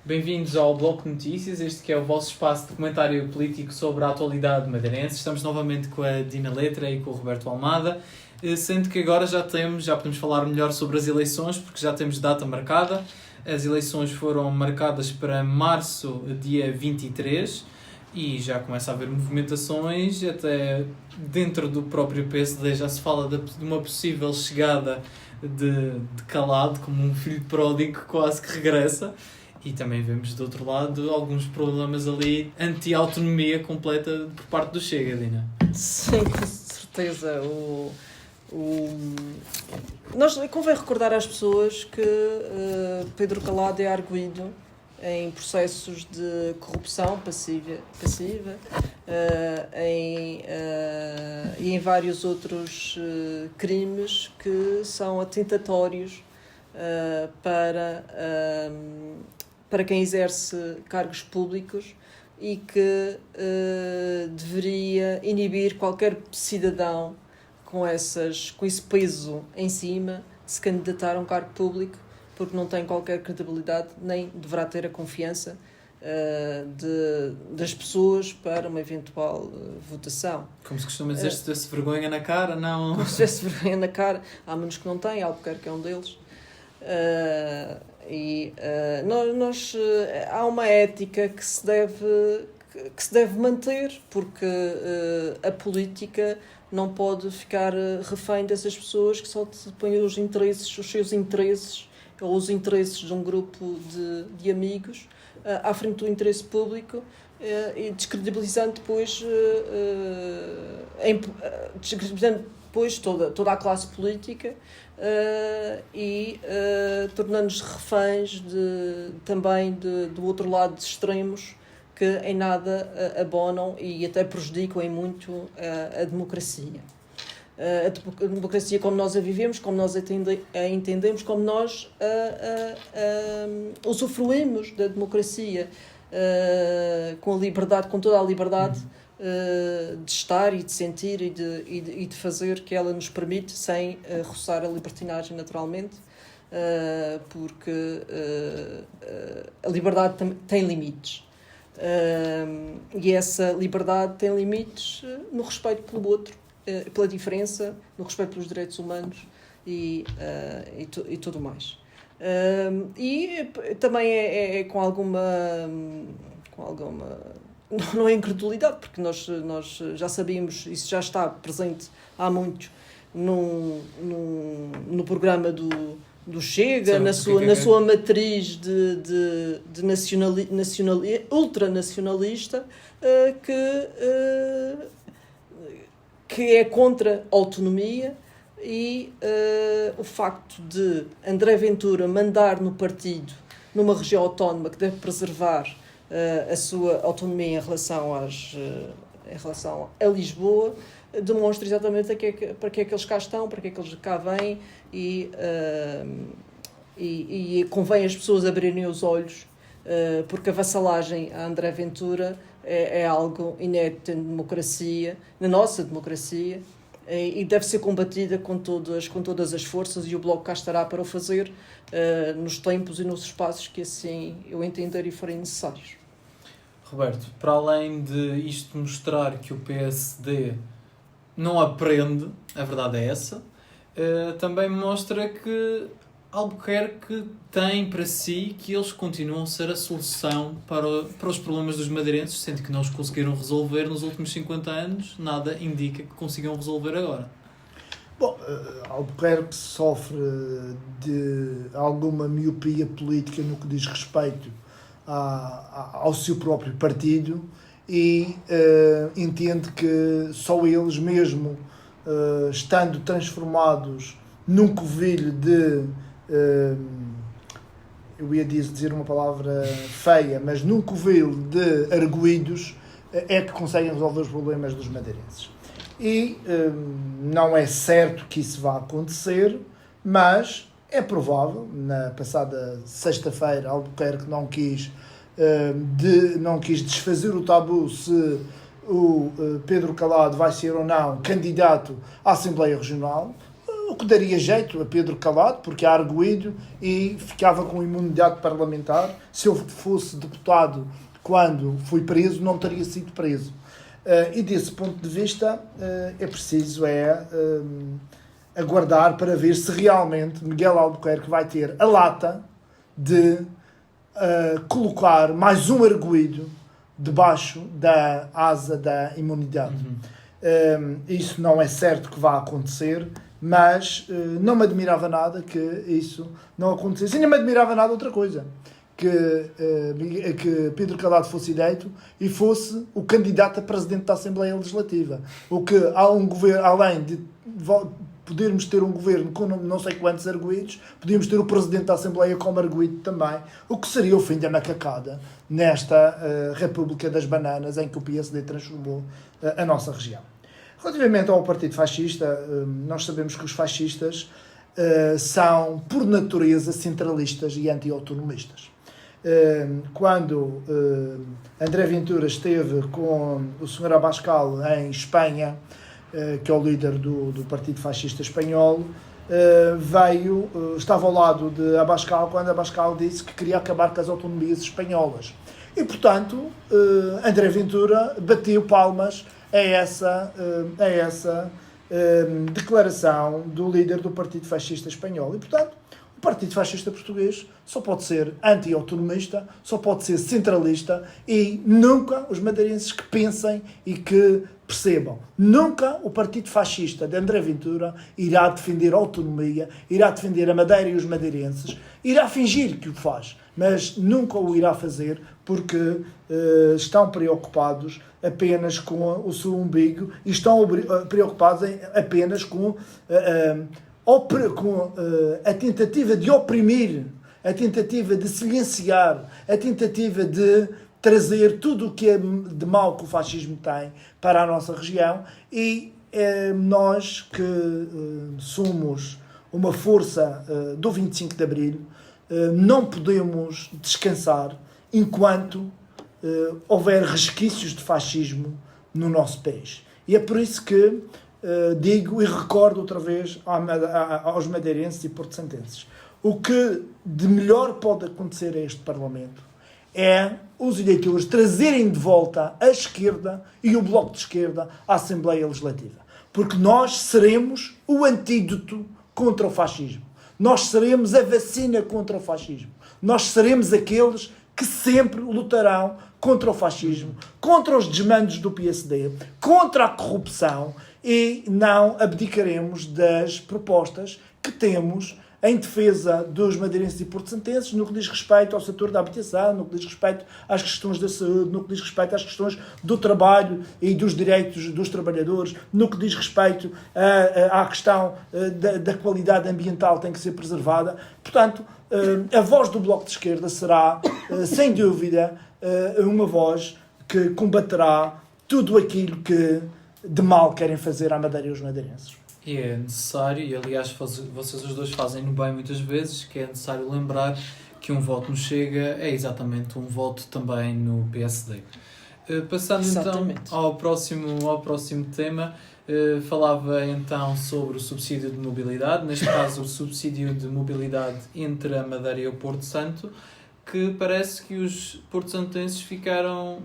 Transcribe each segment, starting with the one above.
Bem-vindos ao Bloco de Notícias, este que é o vosso espaço de comentário político sobre a atualidade madeirense. Estamos novamente com a Dina Letra e com o Roberto Almada, sendo que agora já podemos falar melhor sobre as eleições, porque já temos data marcada. As eleições foram marcadas para março, dia 23, e já começa a haver movimentações, até dentro do próprio PSD já se fala de uma possível chegada de Calado, como um filho pródigo quase que regressa. E também vemos, do outro lado, alguns problemas ali anti-autonomia completa por parte do Chega, Dina. Sim, com certeza. Nós convém recordar às pessoas que Pedro Calado é arguido em processos de corrupção passiva e em vários outros crimes que são atentatórios para quem exerce cargos públicos e que deveria inibir qualquer cidadão com esse peso em cima de se candidatar a um cargo público, porque não tem qualquer credibilidade, nem deverá ter a confiança das pessoas para uma eventual votação. Como se costuma dizer, se tivesse vergonha na cara, não... Como se tivesse vergonha na cara. Há muitos que não têm, Albuquerque é um deles. Há uma ética que se deve manter, porque a política não pode ficar refém dessas pessoas que só põem os seus interesses ou os interesses de um grupo de amigos à frente do interesse público e descredibilizando depois toda a classe política e tornando-nos reféns também do outro lado de extremos que em nada abonam e até prejudicam em muito a democracia. A democracia como nós a vivemos, como nós a entendemos, como nós usufruímos da democracia com a liberdade, com toda a liberdade de estar e de sentir e de fazer que ela nos permite, sem roçar a libertinagem naturalmente, porque a liberdade tem limites. E essa liberdade tem limites no respeito pelo outro, pela diferença, no respeito pelos direitos humanos e tudo mais. E também é com alguma não é incredulidade, porque nós já sabíamos, isso já está presente há muito no programa do Chega, na sua matriz de ultranacionalista, que é contra a autonomia e o facto de André Ventura mandar no partido, numa região autónoma que deve preservar a sua autonomia em relação a Lisboa, demonstra exatamente para que é que eles cá estão, para que é que eles cá vêm e convém as pessoas abrirem os olhos, porque a vassalagem a André Ventura é algo inédito em democracia, na nossa democracia, e deve ser combatida com todas as forças, e o Bloco cá estará para o fazer nos tempos e nos espaços que assim eu entender e forem necessários. Roberto, para além de isto mostrar que o PSD não aprende, a verdade é essa, também mostra que Albuquerque tem para si que eles continuam a ser a solução para os problemas dos madeirenses, sendo que não os conseguiram resolver nos últimos 50 anos, nada indica que consigam resolver agora. Bom, Albuquerque sofre de alguma miopia política no que diz respeito ao seu próprio partido e entende que só eles mesmo, estando transformados num covilho de... eu ia dizer uma palavra feia, mas num covilho de arguidos, é que conseguem resolver os problemas dos madeirenses. E não é certo que isso vá acontecer, mas é provável. Na passada sexta-feira, Albuquerque não quis desfazer o tabu se o Pedro Calado vai ser ou não candidato à Assembleia Regional. o que daria jeito a Pedro Calado, porque é arguido e ficava com imunidade parlamentar. Se eu fosse deputado quando fui preso, não teria sido preso. E desse ponto de vista é preciso aguardar para ver se realmente Miguel Albuquerque vai ter a lata de colocar mais um arguido debaixo da asa da imunidade. Isso não é certo que vá acontecer, mas não me admirava nada que isso não acontecesse. E nem me admirava nada outra coisa, que Pedro Calado fosse eleito e fosse o candidato a presidente da Assembleia Legislativa. O que há um governo, além de podermos ter um governo com não sei quantos arguidos, podíamos ter o Presidente da Assembleia como arguido também, o que seria o fim da macacada nesta República das Bananas em que o PSD transformou a nossa região. Relativamente ao Partido Fascista, nós sabemos que os fascistas são, por natureza, centralistas e anti-autonomistas. Quando André Ventura esteve com o Sr. Abascal em Espanha, que é o líder do Partido Fascista Espanhol, estava ao lado de Abascal quando Abascal disse que queria acabar com as autonomias espanholas. E, portanto, André Ventura bateu palmas a essa declaração do líder do Partido Fascista Espanhol. E, portanto, o Partido Fascista Português só pode ser anti-autonomista, só pode ser centralista e nunca os madeirenses que pensem e que percebam. Nunca o Partido Fascista de André Ventura irá defender a autonomia, irá defender a Madeira e os madeirenses, irá fingir que o faz, mas nunca o irá fazer porque estão preocupados apenas com o seu umbigo e estão preocupados apenas com a tentativa de oprimir, a tentativa de silenciar, a tentativa de trazer tudo o que é de mal que o fascismo tem para a nossa região e nós que somos uma força do 25 de Abril não podemos descansar enquanto houver resquícios de fascismo no nosso país. E é por isso que digo e recordo outra vez aos madeirenses e porto-santenses. O que de melhor pode acontecer a este Parlamento é os eleitores trazerem de volta a esquerda e o Bloco de Esquerda à Assembleia Legislativa. Porque nós seremos o antídoto contra o fascismo. Nós seremos a vacina contra o fascismo. Nós seremos aqueles que sempre lutarão contra o fascismo, contra os desmandos do PSD, contra a corrupção e não abdicaremos das propostas que temos em defesa dos madeirenses e porto-santenses no que diz respeito ao setor da habitação, no que diz respeito às questões da saúde, no que diz respeito às questões do trabalho e dos direitos dos trabalhadores, no que diz respeito à questão da qualidade ambiental tem que ser preservada. Portanto, a voz do Bloco de Esquerda será, sem dúvida, uma voz que combaterá tudo aquilo que de mal querem fazer à Madeira e aos madeirenses. E é necessário, e aliás vocês os dois fazem-no bem muitas vezes, que é necessário lembrar que um voto no Chega é exatamente um voto também no PSD. Passando exatamente. Então ao próximo tema, falava então sobre o subsídio de mobilidade, neste caso o subsídio de mobilidade entre a Madeira e o Porto Santo, que parece que os porto-santenses ficaram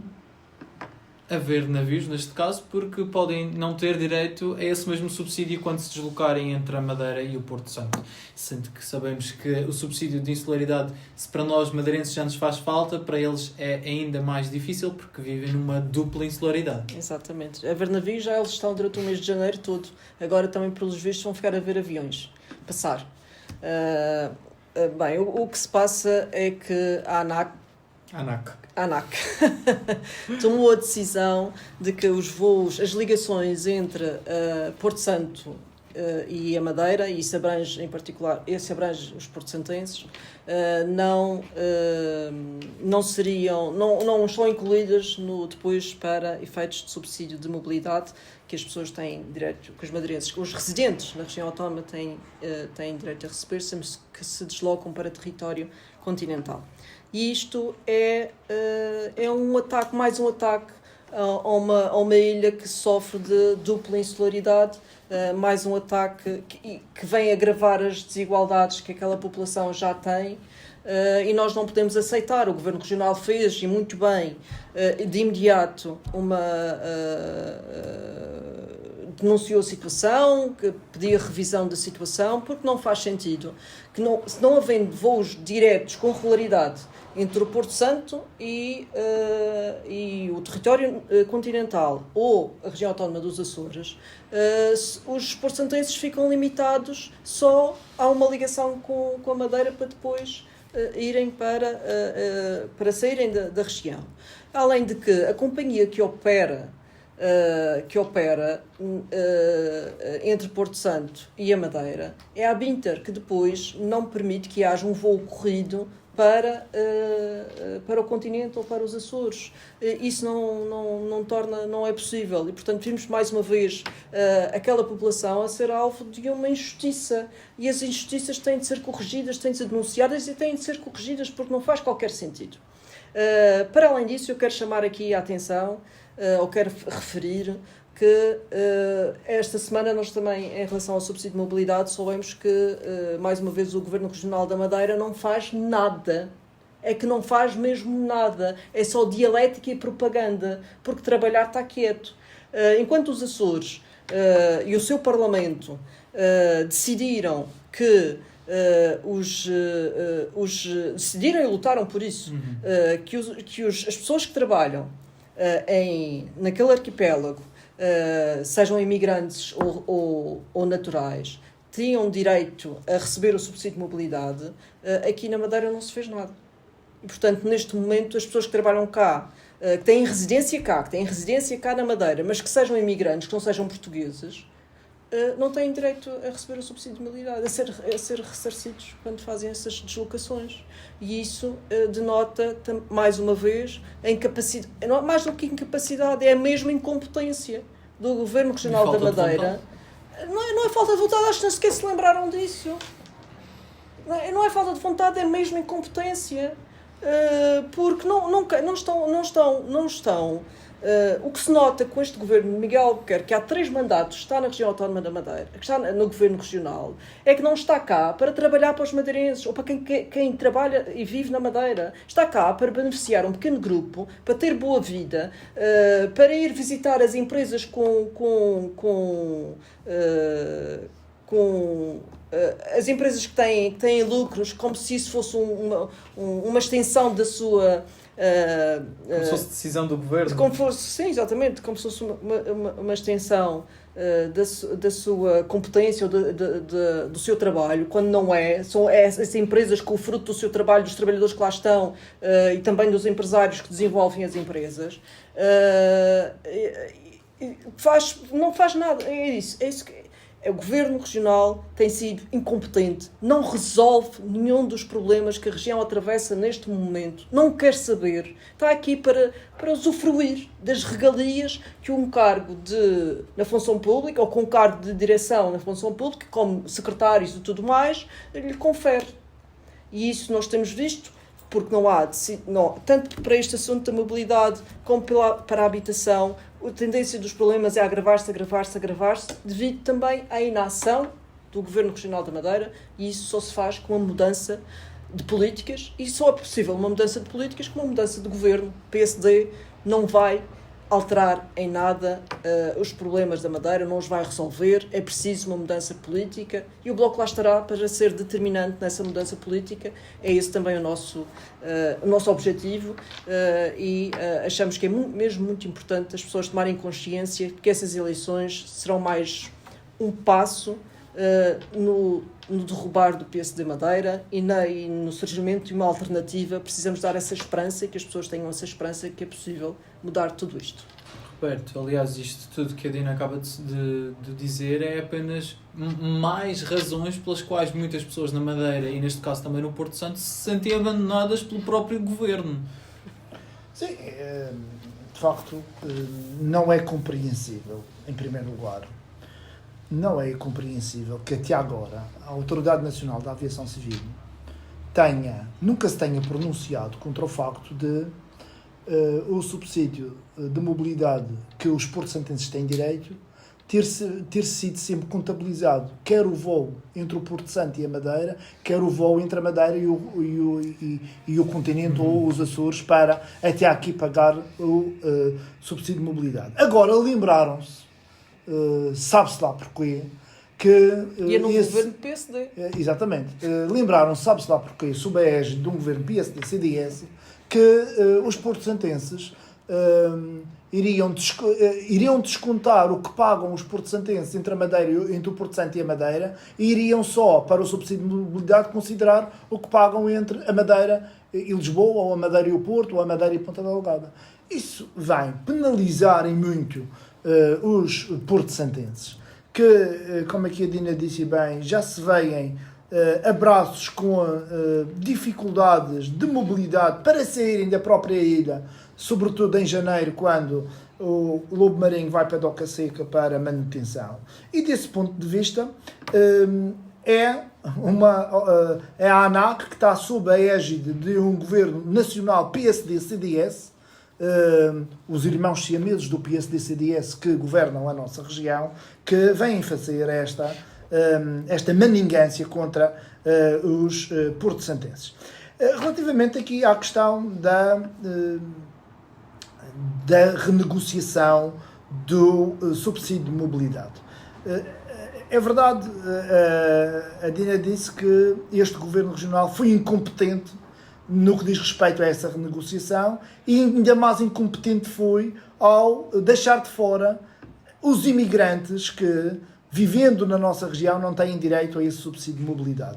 a ver navios, neste caso, porque podem não ter direito a esse mesmo subsídio quando se deslocarem entre a Madeira e o Porto Santo. Sendo que sabemos que o subsídio de insularidade, se para nós madeirenses já nos faz falta, para eles é ainda mais difícil porque vivem numa dupla insularidade. Exatamente. A ver navios já eles estão durante o mês de janeiro todo. Agora também, pelos vistos, vão ficar a ver aviões passar. Bem, o que se passa é que a ANAC tomou a decisão de que os voos, as ligações entre Porto Santo e a Madeira, e isso abrange em particular, esse abrange os porto-santenses, não estão incluídas depois para efeitos de subsídio de mobilidade que as pessoas têm direito, que os madeirenses, os residentes na região autónoma têm direito a receber sempre que se deslocam para território continental. E isto é mais um ataque a uma ilha que sofre de dupla insularidade, mais um ataque que vem agravar as desigualdades que aquela população já tem. E nós não podemos aceitar. O Governo Regional fez, e muito bem, de imediato, denunciou a situação, que pedia revisão da situação, porque não faz sentido que, se não havendo voos diretos com regularidade entre o Porto Santo e o território continental ou a região autónoma dos Açores, os porto-santenses ficam limitados só a uma ligação com a Madeira para depois irem para saírem da região. Além de que a companhia que opera entre Porto Santo e a Madeira é a Binter, que depois não permite que haja um voo corrido para o continente ou para os Açores. Isso não é possível, e portanto vimos mais uma vez aquela população a ser alvo de uma injustiça, e as injustiças têm de ser corrigidas, têm de ser denunciadas e têm de ser corrigidas, porque não faz qualquer sentido. Para além disso, eu quero chamar aqui a atenção, ou quero referir que esta semana nós também, em relação ao subsídio de mobilidade, soubemos que, mais uma vez, o Governo Regional da Madeira não faz nada. É que não faz mesmo nada. É só dialética e propaganda, porque trabalhar está quieto. Enquanto os Açores e o seu Parlamento decidiram que decidiram e lutaram por isso, as pessoas que trabalham naquele arquipélago, sejam imigrantes ou naturais, tinham direito a receber o subsídio de mobilidade, aqui na Madeira não se fez nada. E, portanto, neste momento, as pessoas que trabalham cá, que têm residência cá na Madeira, mas que sejam imigrantes, que não sejam portugueses, não têm direito a receber o subsídio de mobilidade, a ser ressarcidos quando fazem essas deslocações. E isso denota, mais uma vez, a incapacidade, mais do que incapacidade, é a mesma incompetência do Governo Regional da Madeira. Não é falta de vontade, acho que nem sequer se lembraram disso. Não é falta de vontade, é mesmo incompetência. Porque não estão. O que se nota com este governo de Miguel Albuquerque, que há 3 mandatos, está na região autónoma da Madeira, que está no governo regional, é que não está cá para trabalhar para os madeirenses ou para quem trabalha e vive na Madeira. Está cá para beneficiar um pequeno grupo, para ter boa vida, para ir visitar as empresas as empresas que têm lucros, como se isso fosse uma extensão da sua... como se fosse decisão do governo. Sim, exatamente, como se fosse uma extensão da sua competência ou do seu trabalho, quando não é. São essas empresas com o fruto do seu trabalho, dos trabalhadores que lá estão e também dos empresários que desenvolvem as empresas. Não faz nada. É isso que... O Governo Regional tem sido incompetente, não resolve nenhum dos problemas que a região atravessa neste momento, não quer saber, está aqui para usufruir das regalias que um cargo na função pública, ou com um cargo de direção na função pública, como secretários e tudo mais, lhe confere. E isso nós temos visto, porque tanto para este assunto da mobilidade como para a habitação, a tendência dos problemas é agravar-se, devido também à inação do Governo Regional da Madeira, e isso só se faz com uma mudança de políticas, e só é possível uma mudança de políticas com uma mudança de governo. O PSD não vai alterar em nada os problemas da Madeira, não os vai resolver, é preciso uma mudança política, e o Bloco lá estará para ser determinante nessa mudança política. É esse também o nosso objetivo, e achamos que é mesmo muito importante as pessoas tomarem consciência que essas eleições serão mais um passo no derrubar do PSD Madeira e no surgimento de uma alternativa. Precisamos dar essa esperança, e que as pessoas tenham essa esperança que é possível mudar tudo isto. Roberto, aliás, isto tudo que a Dina acaba de dizer é apenas mais razões pelas quais muitas pessoas na Madeira, e neste caso também no Porto Santo, se sentem abandonadas pelo próprio governo. Sim, de facto, não é compreensível, em primeiro lugar. Não é compreensível que até agora a Autoridade Nacional da Aviação Civil nunca se tenha pronunciado contra o facto de o subsídio de mobilidade que os porto-santenses têm direito ter sido sempre contabilizado, quer o voo entre o Porto Santo e a Madeira, quer o voo entre a Madeira e o continente ou os Açores, para até aqui pagar o subsídio de mobilidade. Agora lembraram-se, sabe-se lá porquê, que... E é num governo PSD. Exatamente. Lembraram-se, sabe-se lá porquê, sob a égide de um governo PSD-CDS, que os porto-santenses iriam descontar o que pagam os porto-santenses entre o Porto Santo e a Madeira, e iriam só, para o subsídio de mobilidade, considerar o que pagam entre a Madeira e Lisboa, ou a Madeira e o Porto, ou a Madeira e Ponta Delgada. Isso vai penalizar em muito os porto-santenses, que, como aqui a Dina disse bem, já se veem abraços com dificuldades de mobilidade para saírem da própria ilha, sobretudo em janeiro, quando o lobo marinho vai para a Doca Seca para manutenção. E desse ponto de vista, é a ANAC, que está sob a égide de um governo nacional PSD-CDS, os irmãos siameses do PSD-CDS que governam a nossa região, que vêm fazer esta maningância contra os porto-santenses. Relativamente aqui à questão da renegociação do subsídio de mobilidade. É verdade, a Dina disse que este governo regional foi incompetente no que diz respeito a essa renegociação, e ainda mais incompetente foi ao deixar de fora os imigrantes que, vivendo na nossa região, não têm direito a esse subsídio de mobilidade.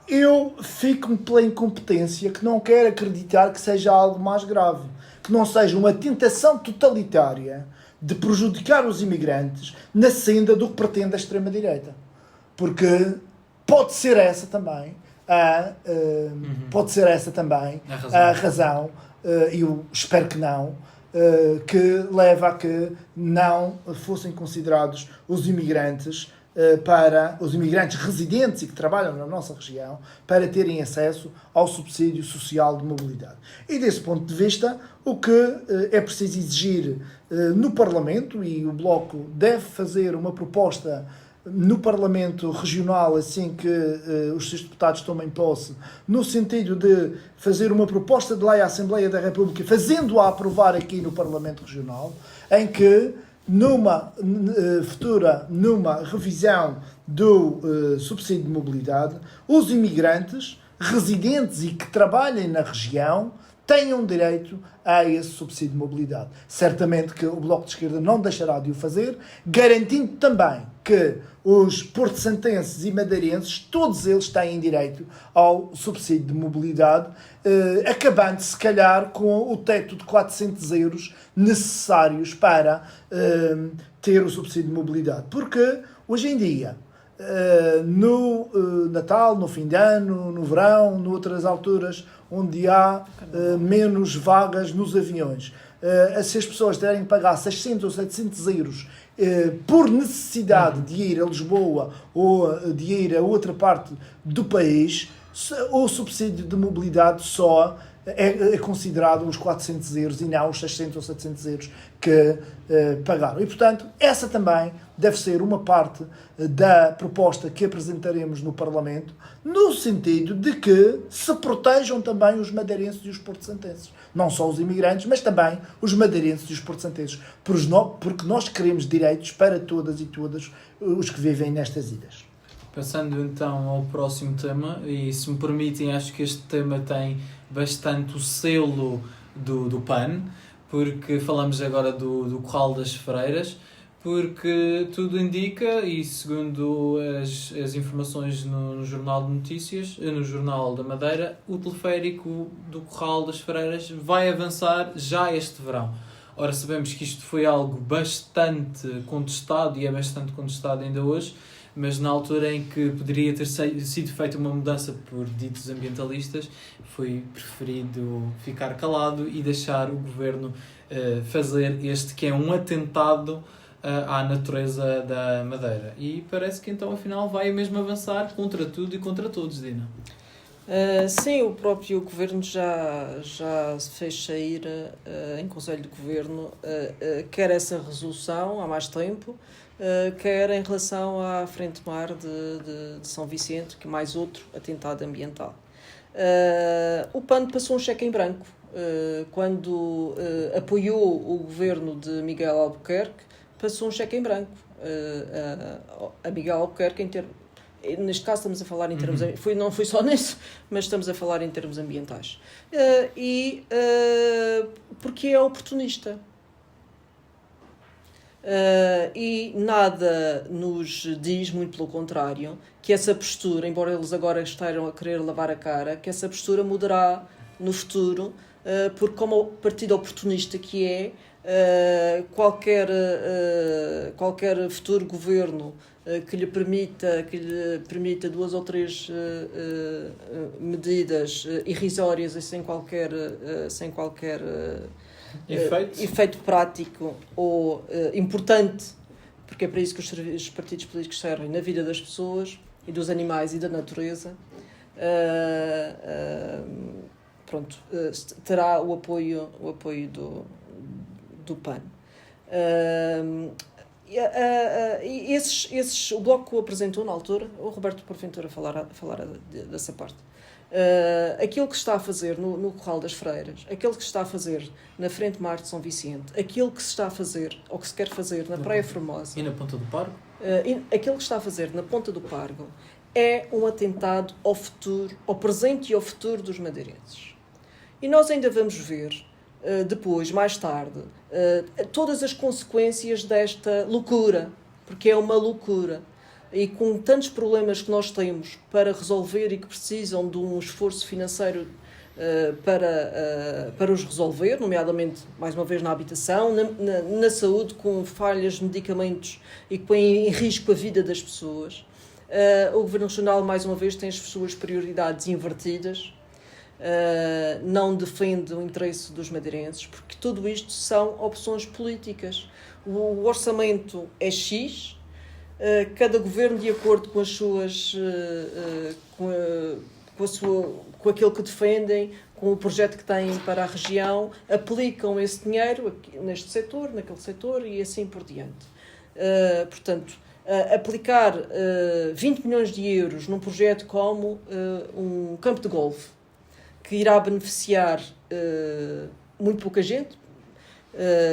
Eu fico pela incompetência, que não quero acreditar que seja algo mais grave, que não seja uma tentação totalitária de prejudicar os imigrantes na senda do que pretende a extrema-direita. Porque pode ser essa também a razão, e eu espero que não, que leva a que não fossem considerados os imigrantes residentes e que trabalham na nossa região, para terem acesso ao subsídio social de mobilidade. E desse ponto de vista, o que é preciso exigir no Parlamento, e o Bloco deve fazer uma proposta no Parlamento Regional assim que os seus deputados tomem posse, no sentido de fazer uma proposta de lei à Assembleia da República, fazendo-a aprovar aqui no Parlamento Regional, em que numa revisão do subsídio de mobilidade, os imigrantes residentes e que trabalhem na região tenham direito a esse subsídio de mobilidade. Certamente que o Bloco de Esquerda não deixará de o fazer, garantindo também que os porto-santenses e madeirenses, todos eles têm direito ao subsídio de mobilidade, acabando se calhar com o teto de 400 euros necessários para ter o subsídio de mobilidade. Porque hoje em dia, no Natal, no fim de ano, no verão, noutras alturas onde há menos vagas nos aviões, se as pessoas terem que pagar 600 ou 700 euros por necessidade de ir a Lisboa ou de ir a outra parte do país, o subsídio de mobilidade só é considerado os 400 euros e não os 600 ou 700 euros que pagaram. E, portanto, essa também deve ser uma parte da proposta que apresentaremos no Parlamento, no sentido de que se protejam também os madeirenses e os porto-santenses. Não só os imigrantes, mas também os madeirenses e os porto-santenses, porque nós queremos direitos para todas e todos os que vivem nestas ilhas. Passando então ao próximo tema, e se me permitem, acho que este tema tem bastante o selo do PAN, porque falamos agora do Curral das Freiras, porque tudo indica, e segundo as informações no Jornal de Notícias, no Jornal da Madeira, o teleférico do Curral das Freiras vai avançar já este verão. Ora, sabemos que isto foi algo bastante contestado, e é bastante contestado ainda hoje, mas na altura em que poderia ter sido feita uma mudança por ditos ambientalistas, foi preferido ficar calado e deixar o Governo fazer este que é um atentado à natureza da Madeira. E parece que então afinal vai mesmo avançar contra tudo e contra todos, Dina. Sim, o próprio Governo já se fez sair em Conselho de Governo, quer essa resolução há mais tempo, quer em relação à Frente Mar de São Vicente, que é mais outro atentado ambiental. O PAN passou um cheque em branco. Quando apoiou o governo de Miguel Albuquerque, passou um cheque em branco a Miguel Albuquerque neste caso estamos a falar em termos... Não foi só nisso, mas estamos a falar em termos ambientais. Porque é oportunista. E nada nos diz, muito pelo contrário, que essa postura, embora eles agora estejam a querer lavar a cara, que essa postura mudará no futuro, porque como partido oportunista que é, qualquer futuro governo que lhe permita 2 ou 3 medidas irrisórias e sem qualquer efeito prático ou importante, porque é para isso que os partidos políticos servem na vida das pessoas e dos animais e da natureza, terá o apoio do PAN. O Bloco apresentou na altura, o Roberto porventura falará dessa parte, aquilo que está a fazer no Corral das Freiras, aquilo que se está a fazer na Frente Mar de São Vicente, aquilo que se está a fazer, ou que se quer fazer na Praia Formosa e na Ponta do Pargo, aquilo que está a fazer na Ponta do Pargo é um atentado ao futuro, ao presente e ao futuro dos madeirenses. E nós ainda vamos ver depois, mais tarde, todas as consequências desta loucura, porque é uma loucura, e com tantos problemas que nós temos para resolver e que precisam de um esforço financeiro para os resolver, nomeadamente, mais uma vez, na habitação, na saúde, com falhas de medicamentos e que põem em risco a vida das pessoas. O Governo Regional, mais uma vez, tem as suas prioridades invertidas. Não defende o interesse dos madeirenses, porque tudo isto são opções políticas. O orçamento é X, cada governo, de acordo com as suas com aquilo que defendem, com o projeto que têm para a região, aplicam esse dinheiro neste setor, naquele setor e assim por diante. Portanto, aplicar 20 milhões de euros num projeto como um campo de golfe, que irá beneficiar muito pouca gente,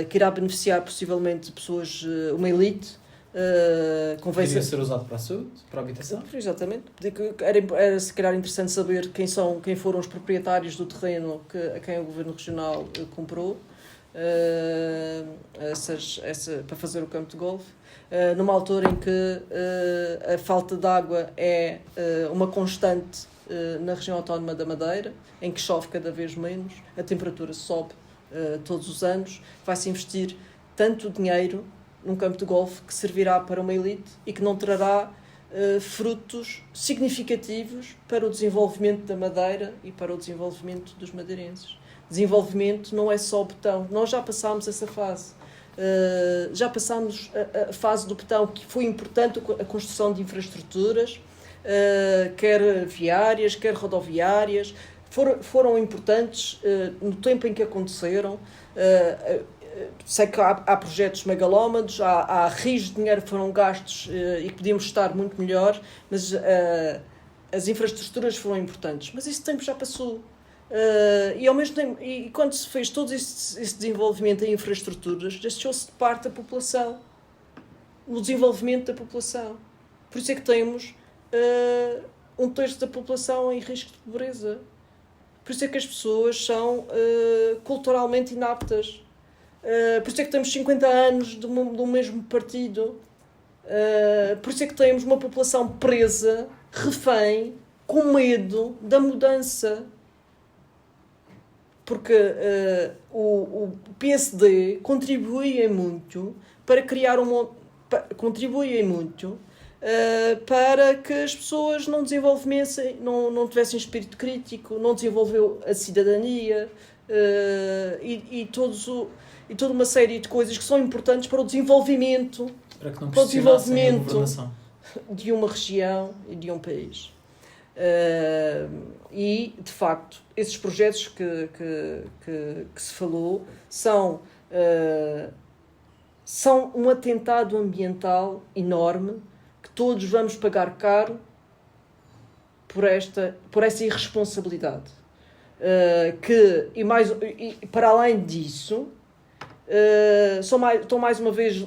que irá beneficiar possivelmente pessoas, uma elite. Poderia ser usado para a saúde, para a habitação? Exatamente. Era se calhar interessante saber quem foram os proprietários do terreno a quem o Governo Regional comprou para fazer o campo de golfe, numa altura em que a falta de água é uma constante na região autónoma da Madeira, em que chove cada vez menos, a temperatura sobe todos os anos, vai-se investir tanto dinheiro num campo de golfe que servirá para uma elite e que não trará frutos significativos para o desenvolvimento da Madeira e para o desenvolvimento dos madeirenses. Desenvolvimento não é só betão. Nós já passámos essa fase. Já passámos a fase do betão, que foi importante a construção de infraestruturas, quer viárias, quer rodoviárias, foram importantes no tempo em que aconteceram. Sei que há projetos megalómanos, há rios de dinheiro que foram gastos e que podíamos estar muito melhor, mas as infraestruturas foram importantes. Mas esse tempo já passou. E ao mesmo tempo, e quando se fez todo esse desenvolvimento em infraestruturas, deixou-se de parte a população, no desenvolvimento da população. Por isso é que temos 1/3 da população em risco de pobreza. Por isso é que as pessoas são culturalmente inaptas. Por isso é que temos 50 anos do mesmo partido. Por isso é que temos uma população presa, refém, com medo da mudança. Porque o PSD contribuía muito para criar para que as pessoas não tivessem espírito crítico, não desenvolveu a cidadania e toda uma série de coisas que são importantes para o desenvolvimento, para que não para o desenvolvimento a governação de uma região e de um país. E, de facto, esses projetos que se falou são um atentado ambiental enorme que todos vamos pagar caro por essa irresponsabilidade. E para além disso, estão mais uma vez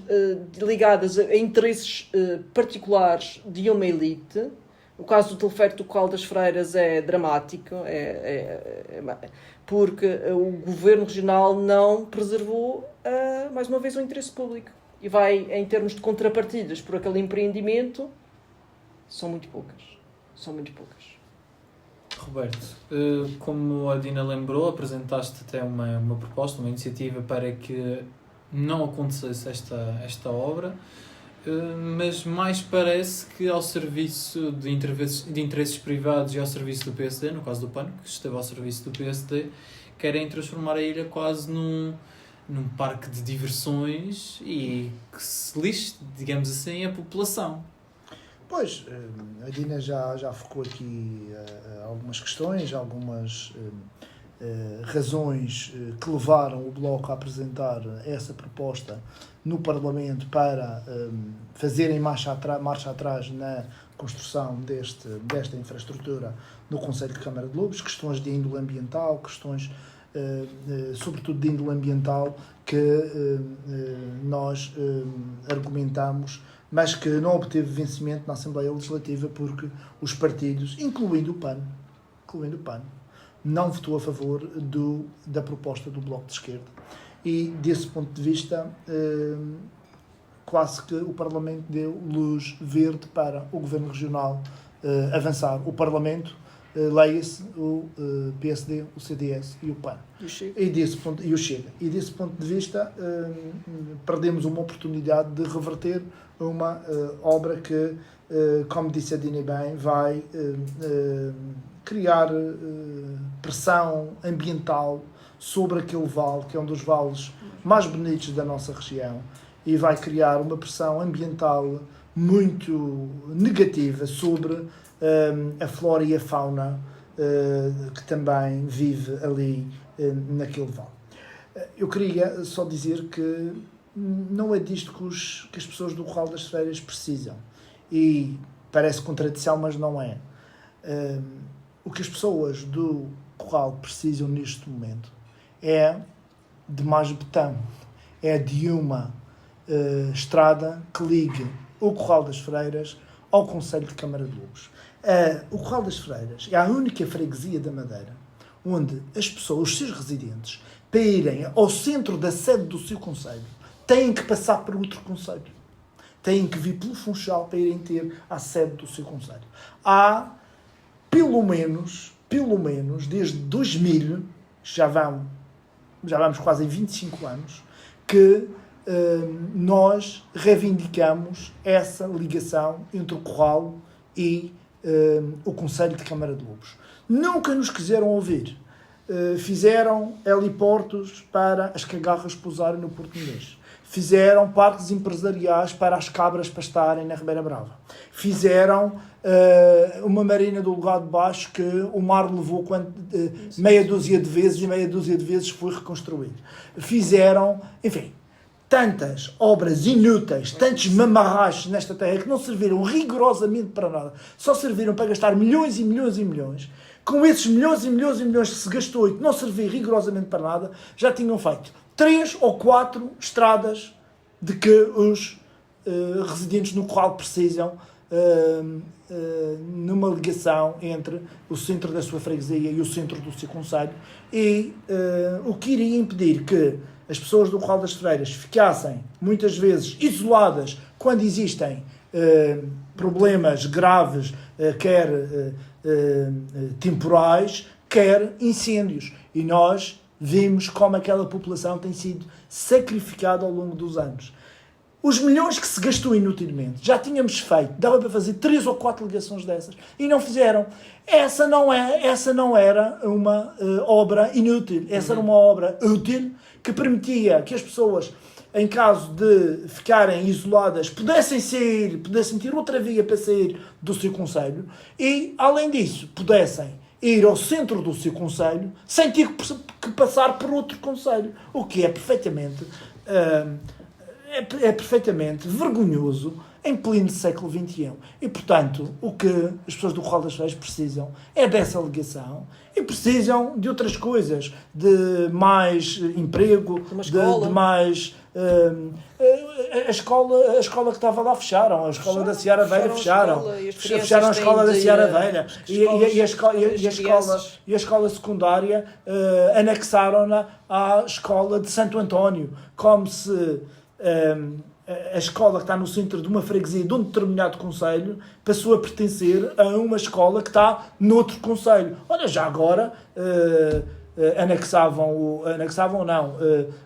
ligadas a interesses particulares de uma elite. O caso do teleférico do Corral das Freiras é dramático, porque o governo regional não preservou, mais uma vez, o interesse público. E vai, em termos de contrapartidas por aquele empreendimento, são muito poucas. Roberto, como a Dina lembrou, apresentaste até uma proposta, uma iniciativa para que não acontecesse esta obra, mas mais parece que ao serviço de interesses privados e ao serviço do PSD, no caso do PAN, que esteve ao serviço do PSD, querem transformar a ilha quase num parque de diversões e que se lixe, digamos assim, a população. Pois, a Dina já focou aqui algumas questões, algumas razões que levaram o Bloco a apresentar essa proposta no Parlamento para fazerem marcha atrás na construção desta infraestrutura no Conselho de Câmara de Lobos, questões de índole ambiental, questões sobretudo de índole ambiental que nós argumentamos, mas que não obteve vencimento na Assembleia Legislativa porque os partidos, incluindo o PAN, não votou a favor da proposta do Bloco de Esquerda. E, desse ponto de vista, quase que o Parlamento deu luz verde para o Governo Regional avançar. O Parlamento, leia-se o PSD, o CDS e o PAN. E o Chega. E, desse ponto de vista, perdemos uma oportunidade de reverter uma obra que, como disse a Dina bem, vai criar pressão ambiental sobre aquele vale, que é um dos vales mais bonitos da nossa região, e vai criar uma pressão ambiental muito negativa sobre a flora e a fauna que também vive ali naquele vale. Eu queria só dizer que não é disto que as pessoas do Corral das Freiras precisam. E parece contradição, mas não é. O que as pessoas do Corral precisam neste momento é de mais betão. É de uma estrada que ligue o Corral das Freiras ao Conselho de Câmara de Lobos. O Corral das Freiras é a única freguesia da Madeira onde as pessoas, os seus residentes, para irem ao centro da sede do seu concelho, têm que passar por outro concelho. Têm que vir pelo Funchal para irem ter a sede do seu concelho. Há, pelo menos, desde 2000, já vamos quase em 25 anos, que nós reivindicamos essa ligação entre o Corral e o Conselho de Câmara de Lobos. Nunca nos quiseram ouvir. Fizeram heliportos para as cagarras pousarem no Porto Menezes. Fizeram parques empresariais para as cabras pastarem na Ribeira Brava. Fizeram uma marina do lugar de baixo que o mar levou meia dúzia de vezes e meia dúzia de vezes foi reconstruído. Fizeram, enfim, tantas obras inúteis, tantos mamarrachos nesta terra que não serviram rigorosamente para nada. Só serviram para gastar milhões e milhões e milhões. Com esses milhões e milhões e milhões que se gastou e que não serviu rigorosamente para nada, já tinham feito 3 ou 4 estradas de que os residentes no Corral precisam numa ligação entre o centro da sua freguesia e o centro do seu concelho, e o que iria impedir que as pessoas do Corral das Freiras ficassem muitas vezes isoladas quando existem problemas graves, quer temporais, quer incêndios. E nós vimos como aquela população tem sido sacrificada ao longo dos anos. Os milhões que se gastou inutilmente, já tínhamos feito, dava para fazer 3 ou 4 ligações dessas, e não fizeram. Essa não era uma obra inútil, essa era uma obra útil que permitia que as pessoas em caso de ficarem isoladas, pudessem sair, pudessem ter outra via para sair do seu concelho e, além disso, pudessem ir ao centro do seu concelho sem ter que passar por outro concelho, o que é perfeitamente vergonhoso em pleno século XXI. E, portanto, o que as pessoas do Corral das Freiras precisam é dessa ligação e precisam de outras coisas, de mais emprego, de mais... a escola que estava lá fecharam, a escola da Seara Velha fecharam a escola da Seara Velha e a escola secundária anexaram-na à escola de Santo António, como se a escola que está no centro de uma freguesia de um determinado concelho passou a pertencer a uma escola que está noutro concelho. Olha, já agora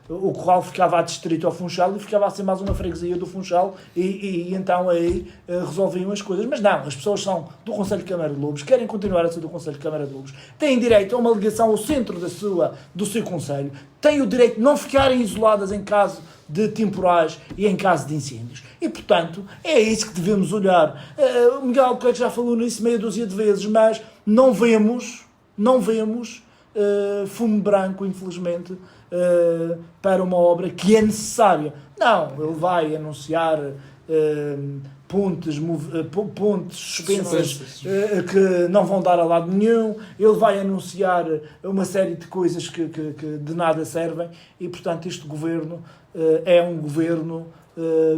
o Corral ficava adscrito ao Funchal e ficava a ser mais uma freguesia do Funchal e então aí resolviam as coisas. Mas não, as pessoas são do Concelho de Câmara de Lobos, querem continuar a ser do Concelho de Câmara de Lobos, têm direito a uma ligação ao centro do seu concelho, têm o direito de não ficarem isoladas em caso de temporais e em caso de incêndios. E, portanto, é isso que devemos olhar. O Miguel Albuquerque já falou nisso meia dúzia de vezes, mas não vemos fumo branco, infelizmente, para uma obra que é necessária. Não, ele vai anunciar pontes suspensas que não vão dar a lado nenhum, ele vai anunciar uma série de coisas que de nada servem e, portanto, este governo é um governo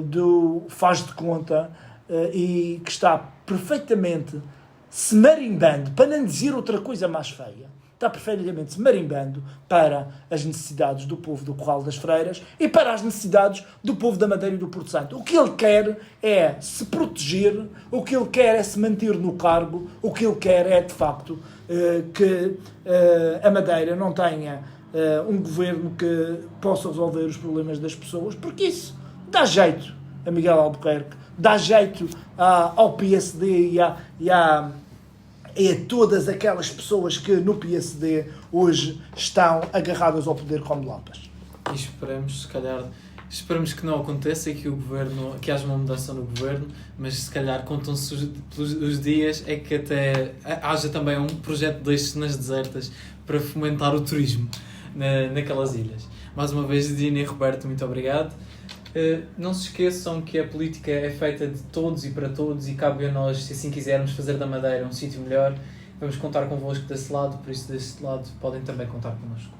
do faz de conta e que está perfeitamente se marimbando, para não dizer outra coisa mais feia, está perfeitamente se marimbando para as necessidades do povo do Corral das Freiras e para as necessidades do povo da Madeira e do Porto Santo. O que ele quer é se proteger, o que ele quer é se manter no cargo, o que ele quer é, de facto, que a Madeira não tenha um governo que possa resolver os problemas das pessoas, porque isso dá jeito a Miguel Albuquerque, dá jeito ao PSD e a todas aquelas pessoas que no PSD hoje estão agarradas ao poder como lapas. E esperamos que não aconteça e que haja uma mudança no governo, mas se calhar contam-se os dias é que até haja também um projeto destes nas desertas para fomentar o turismo naquelas ilhas. Mais uma vez, Dina e Roberto, muito obrigado. Não se esqueçam que a política é feita de todos e para todos e cabe a nós, se assim quisermos, fazer da Madeira um sítio melhor. Vamos contar convosco desse lado, por isso desse lado podem também contar connosco.